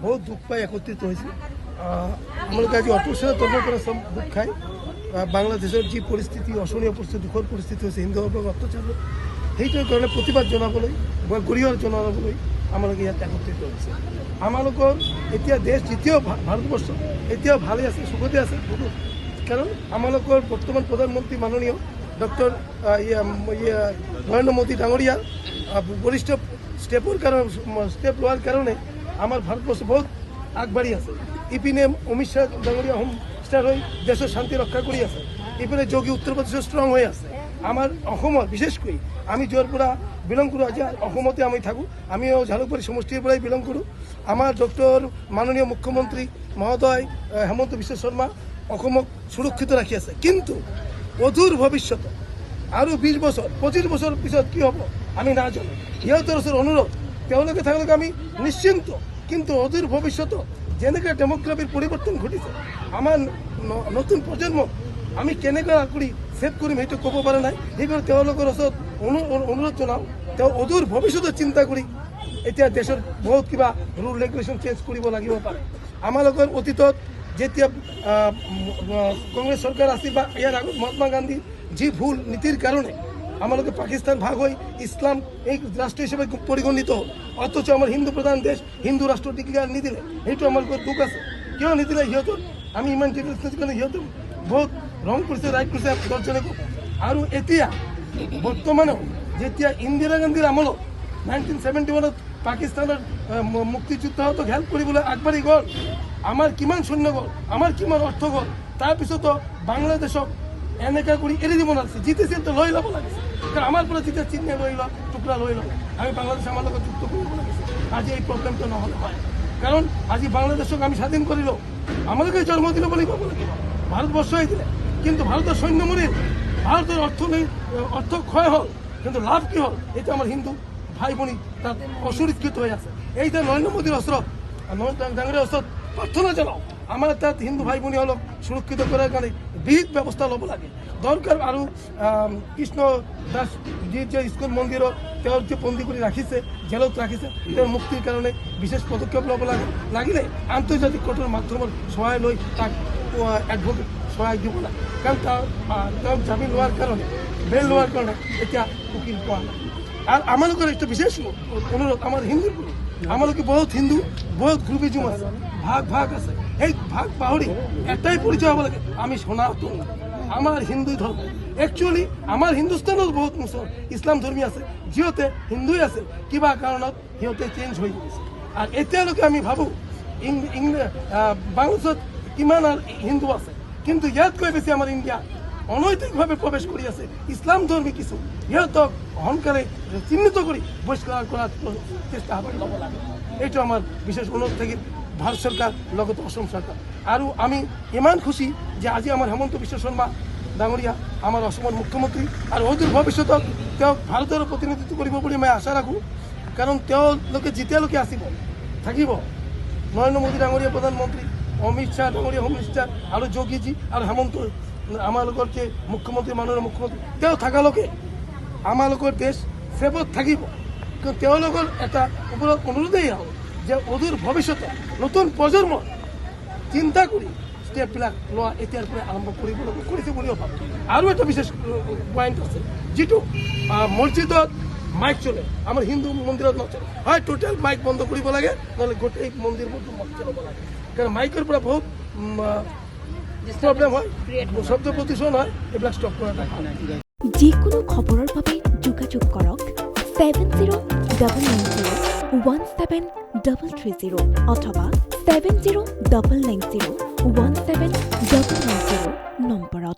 বহুত দুঃখ পাই একত্ৰিত হয়েছে আমাদেৰ কাছে অটোসেনা তৰ্ক কৰে সব দুঃখ খাই বাংলাদেশেৰ যে পৰিস্থিতি অসহনীয় পৰিস্থিতি দুঃখৰ পৰিস্থিতি হৈছে হিন্দু অত্যাচাৰ সেইটোৰ কাৰণে প্ৰতিবাদ জনাবলৈ বা গৰিহৰ জনাবলৈ আমালোকে ইয়াত একত্ৰিত হৈছে আমালোকৰ এতিয়া দেশ যেতিয়াও ভাৰতবৰ্ষ এতিয়াও ভালে আছে সুখতে আছে কাৰণ আমালোকৰ বৰ্তমান প্ৰধানমন্ত্ৰী মাননীয় ডক্টৰ নৰেন্দ্ৰ মোদী ডাঙৰীয়া বৰিষ্ঠ ষ্টেপ লোৱাৰ কাৰণে আমাৰ ভাৰতবৰ্ষ বহুত আগবাঢ়ি আছে ইপিনে অমিত শ্বাহ ডাঙৰীয়া হোম মিনিষ্টাৰ হৈ দেশৰ শান্তি ৰক্ষা কৰি আছে ইপিনে যোগী উত্তৰ প্ৰদেশৰ ষ্ট্ৰং হৈ আছে আমাৰ অসমৰ বিশেষকৈ আমি য'ৰ পৰা বিলং কৰোঁ আজি অসমতে আমি থাকোঁ আমিও জালুকবাৰী সমষ্টিৰ পৰাই বিলং কৰোঁ আমাৰ ডক্টৰ মাননীয় মুখ্যমন্ত্ৰী মহোদয় হেমন্ত বিশ্ব শৰ্মা অসমক সুৰক্ষিত ৰাখি আছে কিন্তু অদূৰ ভৱিষ্যত আৰু 20 বছৰ 25 বছৰ পিছত কি হ'ব আমি নাজানো সিহঁতৰ ওচৰত অনুৰোধ তেওঁলোকে থাকিলে আমি নিশ্চিন্ত কিন্তু অদূৰ ভৱিষ্যত যেনেকৈ ডেমোগ্ৰাফিৰ পৰিৱৰ্তন ঘটিছে আমাৰ নতুন প্ৰজন্ম আমি কেনেকৈ কৰি ছেভ কৰিম সেইটো ক'ব পৰা নাই সেইকাৰণে তেওঁলোকৰ ওচৰত অনুৰোধ জনাওঁ তেওঁ অদূৰ ভৱিষ্যতৰ চিন্তা কৰি এতিয়া দেশৰ বহুত কিবা ৰুল ৰেগুলেশ্যন চেঞ্জ কৰিব লাগিব পাৰে আমালোকৰ অতীতত যেতিয়া কংগ্ৰেছ চৰকাৰ আছিল বা ইয়াৰ আগত মহাত্মা গান্ধী যি ভুল নীতিৰ কাৰণে আমালোকে পাকিস্তান ভাগ হৈ ইছলাম এই ৰাষ্ট্ৰ হিচাপে পৰিগণিত হ'ল অথচ আমাৰ হিন্দু প্ৰধান দেশ হিন্দু ৰাষ্ট্ৰ ডিক্লেয়াৰ নিদিলে সেইটো আমালোকৰ দুখ আছে কিয় নিদিলে সিহঁতৰ আমি ইমান ডিক্লেয়াৰ কাৰণে সিহঁতৰ বহুত ৰং কৰিছে ৰাইট কৰিছে দৰ্শনে আৰু এতিয়া বৰ্তমানেও যেতিয়া ইন্দিৰা গান্ধীৰ আমলত 1971 পাকিস্তানৰ মুক্তিযুদ্ধহঁতক হেল্প কৰিবলৈ আগবাঢ়ি গ'ল আমাৰ কিমান সৈন্য গ'ল আমাৰ কিমান অৰ্থ গ'ল তাৰপিছতো বাংলাদেশক এনেকৈ কৰি এৰি দিব নালাগিছে জিতিছিল তো লৈ ল'ব লাগিছে কাৰণ আমাৰ পৰা যেতিয়া চিহ্ন লৈ লওঁ টুকুৰা লৈ লওঁ আমি বাংলাদেশ আমাৰ লগত যুক্ত কৰিব লাগিছে আজি এই প্ৰব্লেমটো নহ'লে হয় কাৰণ আজি বাংলাদেশক আমি স্বাধীন কৰিলোঁ আমালোকে জন্ম দিল বুলি ক'ব লাগিব ভাৰতবৰ্ষই দিলে কিন্তু ভাৰতৰ সৈন্য মৰিল ভাৰতৰ অৰ্থ ক্ষয় হ'ল কিন্তু লাভ কি হ'ল এতিয়া আমাৰ হিন্দু ভাই ভনী তাত অসুৰক্ষিত হৈ আছে এইটা নৰেন্দ্ৰ মোদীৰ ওচৰত ডাঙৰীয়াৰ ওচৰত প্ৰাৰ্থনা জনাওঁ আমাৰ তাত হিন্দু ভাই ভনীসকলক সুৰক্ষিত কৰাৰ কাৰণে বিহিত ব্যৱস্থা ল'ব লাগে দৰকাৰ আৰু কৃষ্ণ দাস যি ইস্কন মন্দিৰত তেওঁৰ যে বন্দী কৰি ৰাখিছে জেলত ৰাখিছে তেওঁৰ মুক্তিৰ কাৰণে বিশেষ পদক্ষেপ ল'ব লাগে লাগিলে আন্তৰ্জাতিক কোৰ্টৰ মাধ্যমৰ সহায় লৈ তাক এডভোকেট সহায় দিব লাগে কাৰণ তেওঁ জামিন লোৱাৰ কাৰণে বেল লোৱাৰ কাৰণে এতিয়া উকিল পোৱা নাই আর আমালোকের একটা বিশেষ অনুরোধ আমার হিন্দুর আমালোকে বহুত হিন্দু বহুত গ্রুপিজম আছে ভাগ আছে এই ভাগ পাহৰি এটাই পৰিচয় হ'ব লাগে আমি সনাতন আমাৰ হিন্দু ধৰ্ম একচুৱেলি আমাৰ হিন্দুস্তানত বহুত ইছলাম ধৰ্মী আছে যিহঁতে হিন্দুই আছে কিবা কাৰণত সিহঁতে চেঞ্জ হৈ গৈছে আৰু এতিয়ালৈকে আমি ভাবোঁ বাংলাদেশত কিমান হিন্দু আছে কিন্তু ইয়াতকৈ বেছি আমাৰ ইণ্ডিয়া অনৈতিকভাৱে প্ৰৱেশ কৰি আছে ইছলাম ধৰ্মী কিছু সিহঁতক সোনকালে চিহ্নিত কৰি বহিষ্কাৰ কৰাৰ চেষ্টা ল'ব লাগে এইটো আমাৰ বিশেষ অনুৰোধ থাকিল ভাৰত চৰকাৰ লগতে অসম চৰকাৰ আৰু আমি ইমান খুশি যে আজি আমাৰ হেমন্ত বিশ্ব শৰ্মা ডাঙৰীয়া আমাৰ অসমৰ মুখ্যমন্ত্ৰী আৰু অদূৰ ভৱিষ্যতত তেওঁক ভাৰতৰ প্ৰতিনিধিত্ব কৰিব বুলি মই আশা ৰাখোঁ কাৰণ তেওঁলোকে যেতিয়ালৈকে আহিব থাকিব নৰেন্দ্ৰ মোদী ডাঙৰীয়া প্ৰধানমন্ত্ৰী অমিত শ্বাহ ডাঙৰীয়া হোম মিনিষ্টাৰ আৰু যোগীজী আৰু হেমন্ত আমালোকৰ যে মুখ্যমন্ত্ৰী মাননীয় মুখ্যমন্ত্ৰী তেওঁ থকালৈকে আমালোকৰ দেশ ছেভত থাকিব কিন্তু তেওঁলোকৰ এটা ওপৰত অনুৰোধেই হ'ল যে অদূৰ ভৱিষ্যতে নতুন প্ৰজন্ম চিন্তা কৰি ষ্টেপবিলাক লোৱা এতিয়াৰ পৰাই আৰম্ভ কৰিছে বুলিও ভাবোঁ আৰু এটা বিশেষ পইণ্ট আছে যিটো মছজিদত মাইক চলে আমাৰ হিন্দু মন্দিৰত নচলে হয় টোটেল মাইক বন্ধ কৰিব লাগে নহ'লে গোটেই মন্দিৰবোৰটো চলাব লাগে কাৰণ মাইকৰ পৰা বহুত প্ৰব্লেম হয় শব্দ প্ৰদূষণ হয় এইবিলাক ষ্টপ কৰা যিকোনো খবৰৰ বাবে যোগাযোগ কৰক 7099017330 অথবা 7099017990 নম্বৰত।